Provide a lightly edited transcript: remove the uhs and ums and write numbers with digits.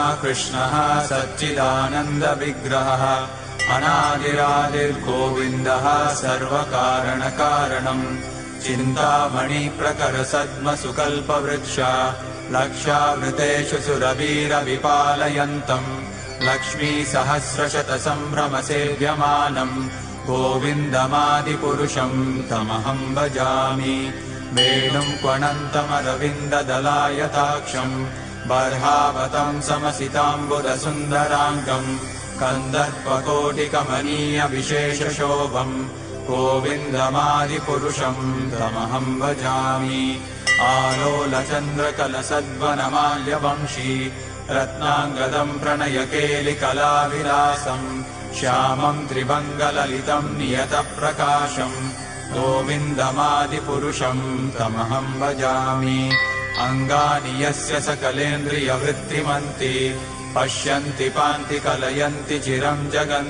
कृष्णः सच्चिदानन्दविग्रहः अनादिरादिर्गोविन्दः सर्वकारणकारणम् चिन्तामणिप्रकरसद्मसुकल्पवृक्ष लक्षावृतेषु सुरवीरविपालयन्तम् लक्ष्मीसहस्रशतसम्भ्रमसेव्यमानम् गोविन्दमादिपुरुषम् तमहम् भजामि। वेणुम् क्वणन्तमरविन्ददलायताक्षम् बर्हावतं समसिताम्बुदसुन्दराङ्गम् कन्दर्पकोटिकमनीयविशेषशोभम् गोविन्दमादिपुरुषम् तमहम् भजामि। आलोलचन्द्रकलसद्वनमाल्यवंशी रत्नाङ्गदम् प्रणयकेलिकलाविलासम् श्यामम् त्रिभङ्गललितम् नियतप्रकाशम् गोविन्दमादिपुरुषम् तमहम् भजामि। अङ्गानि यस्य सकलेन्द्रियवृत्तिमन्ति पश्यन्ति पान्ति कलयन्ति चिरम् जगन्